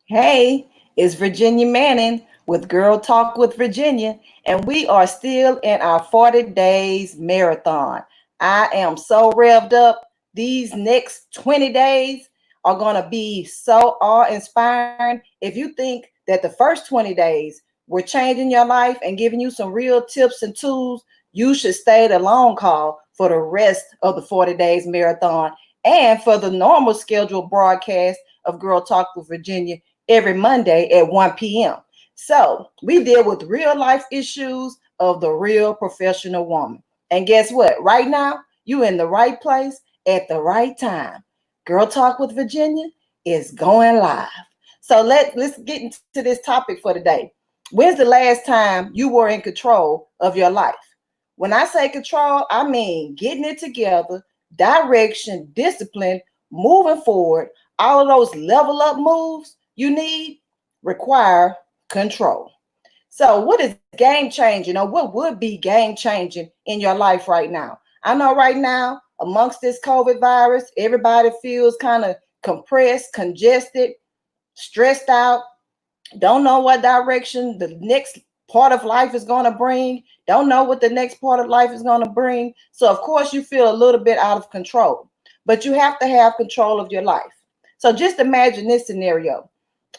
Hey, it's Virginia Manning with Girl Talk with Virginia, and we are still in our 40 days marathon. I am so revved up. These next 20 days are going to be so awe inspiring. If you think that the first 20 days were changing your life and giving you some real tips and tools, you should stay the long call for the rest of the 40 days marathon and for the normal scheduled broadcast of Girl Talk with Virginia every Monday at 1 p.m. So we deal with real life issues of the real professional woman. And guess what? Right now, you in the right place at the right time. Girl Talk with Virginia is going live. So let's get into this topic for today. When's the last time you were in control of your life? When I say control, I mean getting it together, direction, discipline, moving forward. All of those level up moves you need require control. So, what is game changing, or what would be game changing in your life right now? I know right now, amongst this COVID virus, everybody feels kind of compressed, congested, stressed out, don't know what direction the next part of life is going to bring, don't know what the next part of life is going to bring. So, of course, you feel a little bit out of control, but you have to have control of your life. So, just imagine this scenario.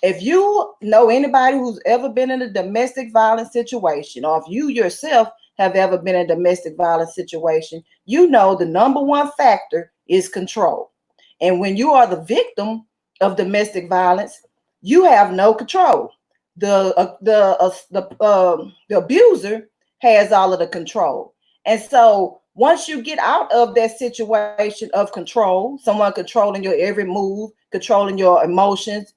If you know anybody who's ever been in a domestic violence situation, or if you yourself have ever been in a domestic violence situation, you know the number one factor is control. And when you are the victim of domestic violence, you have no control. The abuser has all of the control. And so once you get out of that situation of control, someone controlling your every move, controlling your emotions,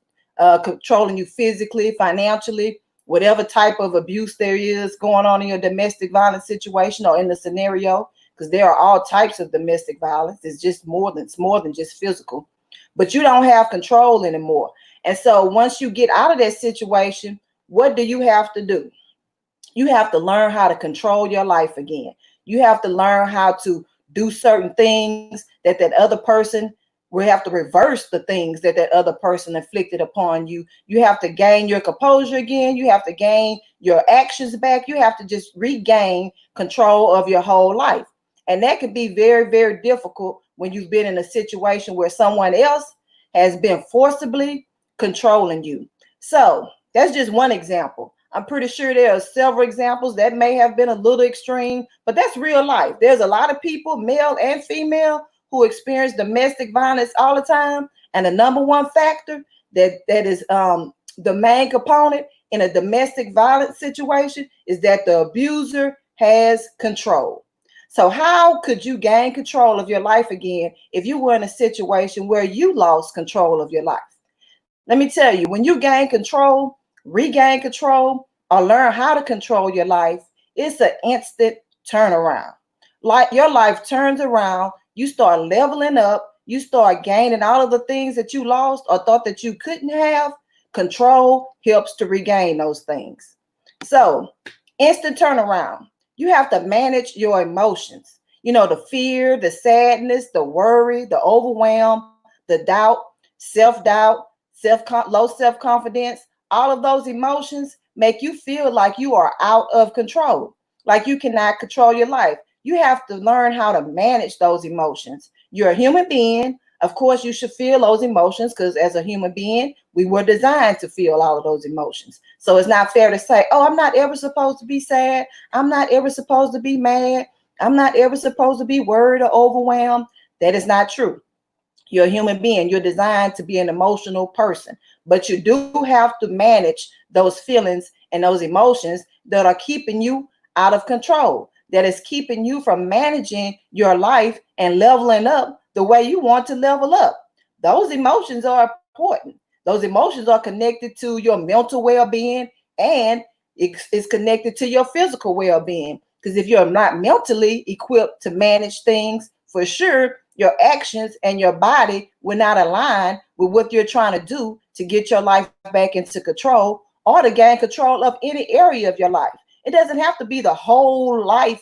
controlling you physically, financially, whatever type of abuse there is going on in your domestic violence situation or in the scenario, because there are all types of domestic violence. It's more than just physical, but you don't have control anymore. And so once you get out of that situation, what do you have to do? You have to learn how to control your life again. You have to learn how to do certain things that other person will have to reverse the things that other person inflicted upon you. You have to gain your composure again. You have to gain your actions back. You have to just regain control of your whole life. And that can be very, very difficult when you've been in a situation where someone else has been forcibly controlling you. So that's just one example. I'm pretty sure there are several examples that may have been a little extreme, but that's real life. There's a lot of people, male and female, who experience domestic violence all the time. And the number one factor that is the main component in a domestic violence situation is that the abuser has control. So, how could you gain control of your life again if you were in a situation where you lost control of your life? Let me tell you, when you gain control, regain control, or learn how to control your life, it's an instant turnaround. Like your life turns around, you start leveling up, you start gaining all of the things that you lost or thought that you couldn't have. Control helps to regain those things. So, instant turnaround. You have to manage your emotions. You know, the fear, the sadness, the worry, the overwhelm, the doubt, self-doubt, low self-confidence. All of those emotions make you feel like you are out of control, like you cannot control your life. You have to learn how to manage those emotions. You're a human being. Of course, you should feel those emotions because as a human being, we were designed to feel all of those emotions. So it's not fair to say, oh, I'm not ever supposed to be sad. I'm not ever supposed to be mad. I'm not ever supposed to be worried or overwhelmed. That is not true. You're a human being. You're designed to be an emotional person, but you do have to manage those feelings and those emotions that are keeping you out of control, that is keeping you from managing your life and leveling up the way you want to level up. Those emotions are important. Those emotions are connected to your mental well being, and it's connected to your physical well being. Because if you're not mentally equipped to manage things, for sure, your actions and your body will not align with what you're trying to do to get your life back into control or to gain control of any area of your life. It doesn't have to be the whole life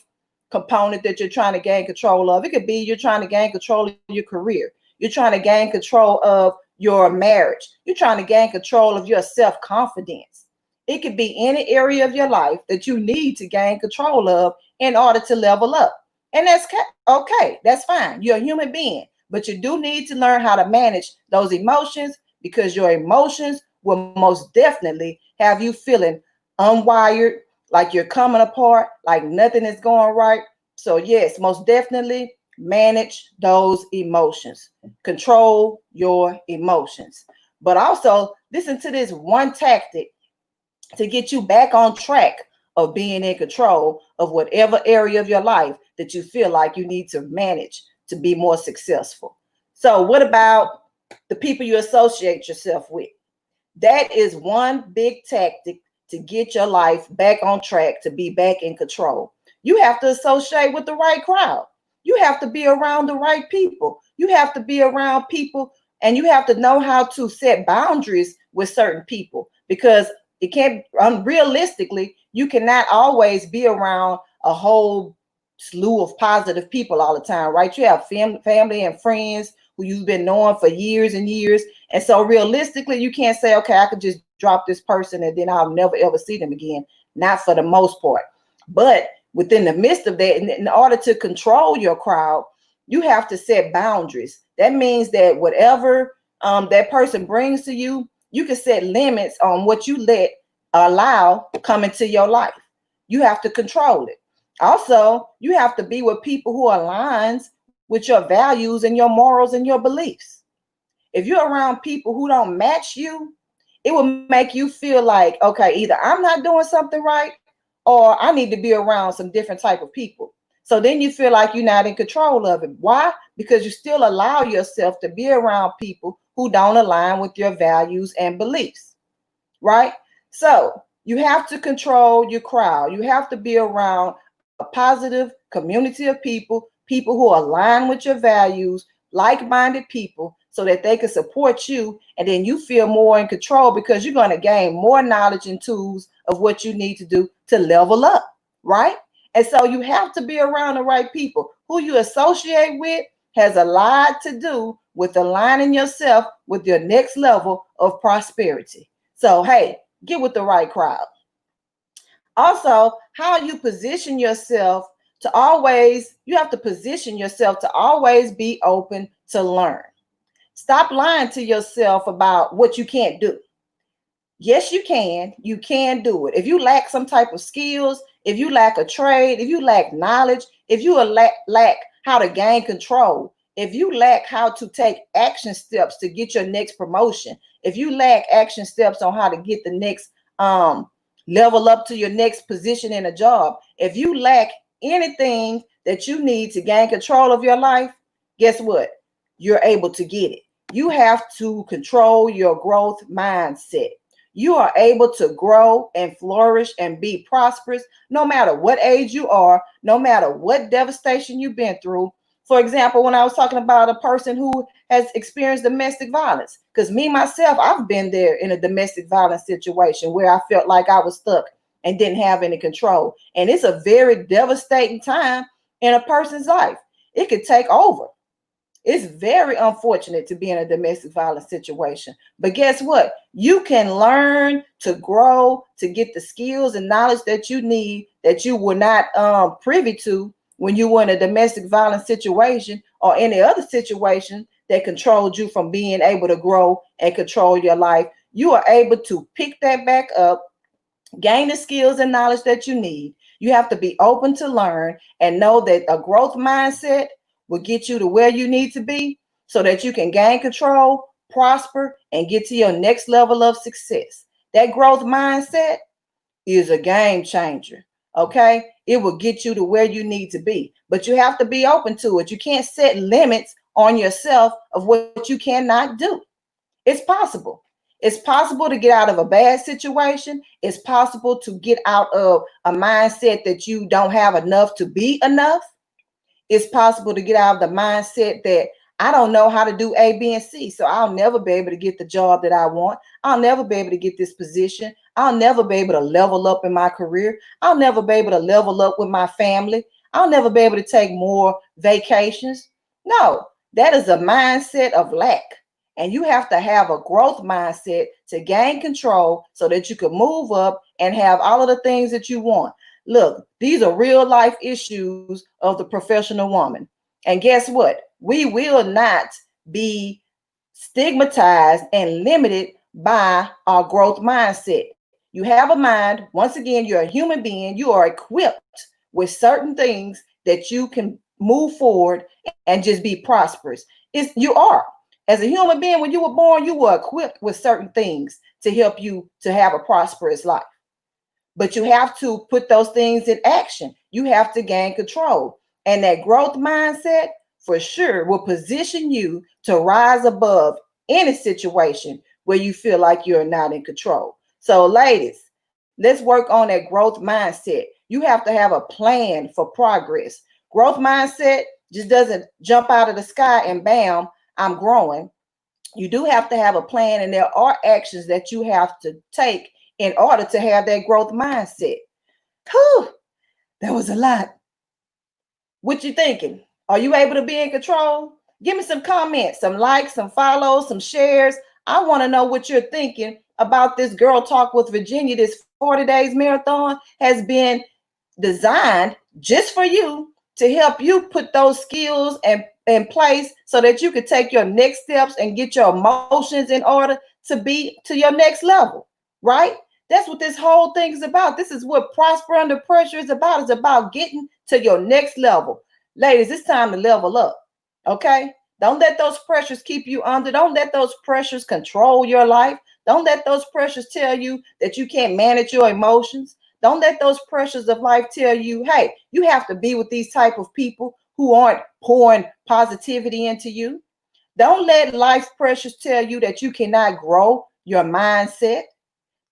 component that you're trying to gain control of. It could be you're trying to gain control of your career. You're trying to gain control of your marriage. You're trying to gain control of your self-confidence. It could be any area of your life that you need to gain control of in order to level up. And that's okay. That's fine. You're a human being, but you do need to learn how to manage those emotions, because your emotions will most definitely have you feeling unwired, like you're coming apart, like nothing is going right. So, yes, most definitely manage those emotions, control your emotions. But also, listen to this one tactic to get you back on track of being in control of whatever area of your life that you feel like you need to manage to be more successful. So, what about the people you associate yourself with? That is one big tactic to get your life back on track, to be back in control. You have to associate with the right crowd. You have to be around the right people. You have to be around people, and you have to know how to set boundaries with certain people, because it can't, unrealistically, you cannot always be around a whole slew of positive people all the time, right? You have family and friends who you've been knowing for years and years. And so realistically, you can't say, okay, I could just drop this person and then I'll never ever see them again. Not for the most part. But within the midst of that, in order to control your crowd, you have to set boundaries. That means that whatever that person brings to you, you can set limits on what you allow come into your life. You have to control it. Also, you have to be with people who aligns with your values and your morals and your beliefs. If you're around people who don't match you, it will make you feel like, okay, either I'm not doing something right, or I need to be around some different type of people. So then you feel like you're not in control of it. Why? Because you still allow yourself to be around people who don't align with your values and beliefs, right? So you have to control your crowd. You have to be around a positive community of people, people who align with your values, like-minded people, so that they can support you, and then you feel more in control because you're going to gain more knowledge and tools of what you need to do to level up, right? And so you have to be around the right people. Who you associate with has a lot to do with aligning yourself with your next level of prosperity. So, hey, get with the right crowd. Also, how you position yourself to always, you have to position yourself to always be open to learn. Stop lying to yourself about what you can't do. Yes, you can. You can do it. If you lack some type of skills, if you lack a trade, if you lack knowledge, if you lack how to gain control, if you lack how to take action steps to get your next promotion, if you lack action steps on how to get the next level up to your next position in a job, if you lack anything that you need to gain control of your life, guess what? You're able to get it. You have to control your growth mindset. You are able to grow and flourish and be prosperous no matter what age you are, no matter what devastation you've been through. For example, when I was talking about a person who has experienced domestic violence, because me, myself, I've been there in a domestic violence situation where I felt like I was stuck and didn't have any control. And it's a very devastating time in a person's life. It could take over. It's very unfortunate to be in a domestic violence situation. But guess what? You can learn to grow, to get the skills and knowledge that you need that you were not privy to when you were in a domestic violence situation or any other situation that controlled you from being able to grow and control your life. You are able to pick that back up, gain the skills and knowledge that you need. You have to be open to learn and know that a growth mindset will get you to where you need to be so that you can gain control, prosper, and get to your next level of success. That growth mindset is a game changer. Okay, it will get you to where you need to be, but you have to be open to it. You can't set limits on yourself of what you cannot do. It's possible. It's possible to get out of a bad situation. It's possible to get out of a mindset that you don't have enough to be enough. It's possible to get out of the mindset that I don't know how to do A, B, and C, so I'll never be able to get the job that I want. I'll never be able to get this position. I'll never be able to level up in my career. I'll never be able to level up with my family. I'll never be able to take more vacations. No, that is a mindset of lack. And you have to have a growth mindset to gain control so that you can move up and have all of the things that you want. Look, these are real life issues of the professional woman. And guess what? We will not be stigmatized and limited by our growth mindset. You have a mind. Once again, you're a human being. You are equipped with certain things that you can move forward and just be prosperous. You are. As a human being, when you were born, you were equipped with certain things to help you to have a prosperous life. But you have to put those things in action. You have to gain control. And that growth mindset for sure will position you to rise above any situation where you feel like you're not in control. So, ladies, let's work on that growth mindset. You have to have a plan for progress. Growth mindset just doesn't jump out of the sky and bam, I'm growing. You do have to have a plan, and there are actions that you have to take in order to have that growth mindset. Whew, that was a lot. What you thinking? Are you able to be in control? Give me some comments, some likes, some follows, some shares. I want to know what you're thinking about this Girl Talk with Virginia. This 40 days marathon has been designed just for you to help you put those skills and in place so that you could take your next steps and get your emotions in order to be to your next level, right? That's what this whole thing is about. This is what Prosper Under Pressure is about. It's about getting to your next level. Ladies, it's time to level up, okay? Don't let those pressures keep you under. Don't let those pressures control your life. Don't let those pressures tell you that you can't manage your emotions. Don't let those pressures of life tell you, hey, you have to be with these type of people who aren't pouring positivity into you. Don't let life's pressures tell you that you cannot grow your mindset.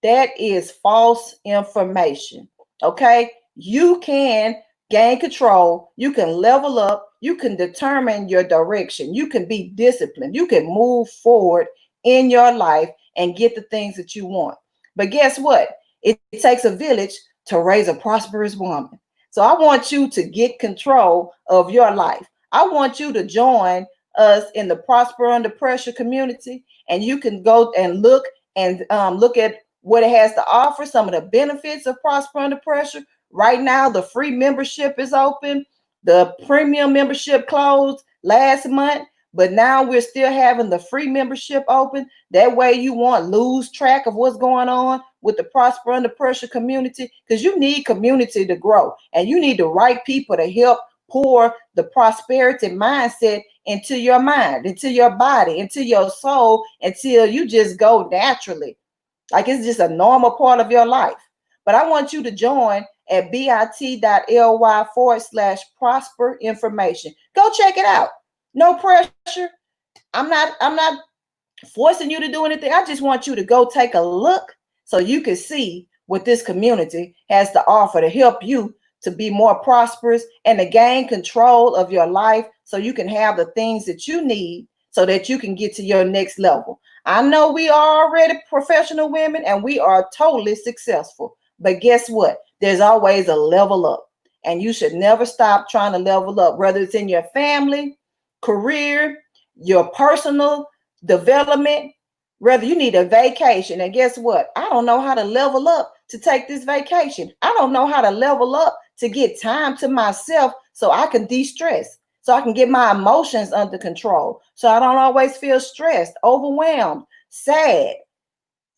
That is false information. Okay? You can gain control. You can level up. You can determine your direction. You can be disciplined. You can move forward in your life and get the things that you want. But guess what? It takes a village to raise a prosperous woman. So I want you to get control of your life. I want you to join us in the Prosper Under Pressure community, and you can go and look at what it has to offer, some of the benefits of Prosper Under Pressure. Right now, the free membership is open. The premium membership closed last month, but now we're still having the free membership open. That way you won't lose track of what's going on with the Prosper Under Pressure community, because you need community to grow, and you need the right people to help pour the prosperity mindset into your mind, into your body, into your soul, until you just go naturally. Like it's just a normal part of your life. But I want you to join at bit.ly/prosper information. Go check it out. No pressure. I'm not forcing you to do anything. I just want you to go take a look so you can see what this community has to offer to help you to be more prosperous and to gain control of your life so you can have the things that you need so that you can get to your next level. I know we are already professional women and we are totally successful. But guess what? There's always a level up. And you should never stop trying to level up, whether it's in your family, career, your personal development, whether you need a vacation. And guess what? I don't know how to level up to take this vacation. I don't know how to level up to get time to myself so I can de-stress, so I can get my emotions under control, so I don't always feel stressed, overwhelmed, sad,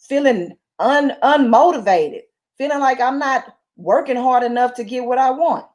feeling unmotivated, feeling like I'm not working hard enough to get what I want.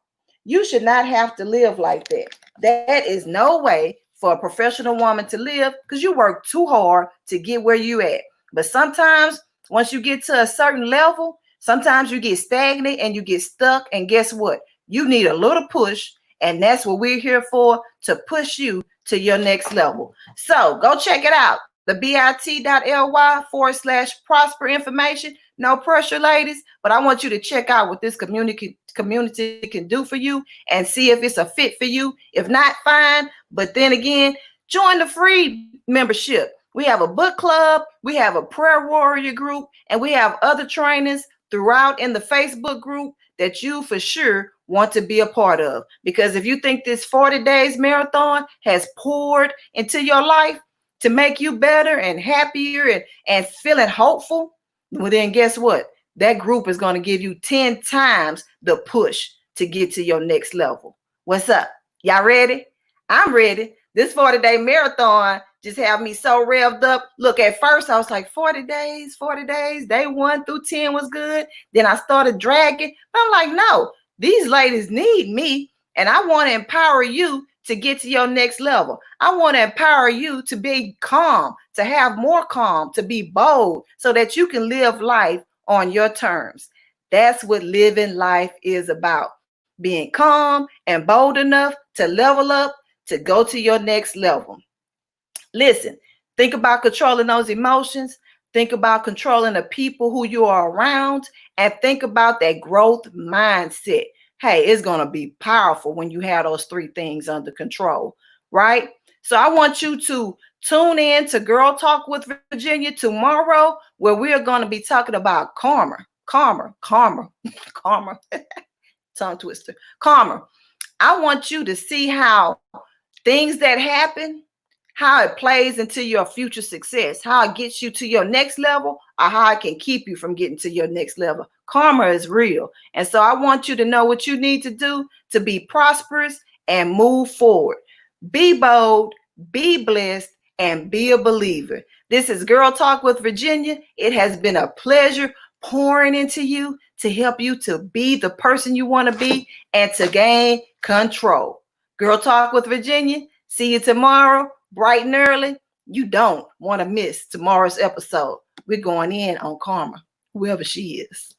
You should not have to live like that. That is no way for a professional woman to live, because you work too hard to get where you at. But sometimes once you get to a certain level, sometimes you get stagnant and you get stuck. And guess what? You need a little push. And that's what we're here for, to push you to your next level. So go check it out. The bit.ly/prosper information. No pressure, ladies, but I want you to check out what this community can do for you and see if it's a fit for you. If not, fine. But then again, join the free membership. We have a book club, we have a prayer warrior group, and we have other trainings throughout in the Facebook group that you for sure want to be a part of. Because if you think this 40 days marathon has poured into your life, to make you better and happier and feeling hopeful, well, then guess what? That group is going to give you 10 times the push to get to your next level. What's up? Y'all ready? I'm ready. This 40-day marathon just have me so revved up. Look, at first I was like 40 days. Day 1 through 10 was good. Then I started dragging. I'm like, no, these ladies need me. And I want to empower you to get to your next level. I want to empower you to be calm, to have more calm, to be bold so that you can live life on your terms. That's what living life is about. Being calm and bold enough to level up, to go to your next level. Listen, think about controlling those emotions. Think about controlling the people who you are around, and think about that growth mindset. Hey, it's going to be powerful when you have those 3 things under control, right? So I want you to tune in to Girl Talk with Virginia tomorrow, where we are going to be talking about karma. Tongue twister. Karma. I want you to see how things that happen, how it plays into your future success, how it gets you to your next level, or how it can keep you from getting to your next level. Karma is real. And so I want you to know what you need to do to be prosperous and move forward. Be bold, be blessed, and be a believer. This is Girl Talk with Virginia. It has been a pleasure pouring into you to help you to be the person you want to be and to gain control. Girl Talk with Virginia. See you tomorrow, bright and early. You don't want to miss tomorrow's episode. We're going in on karma, whoever she is.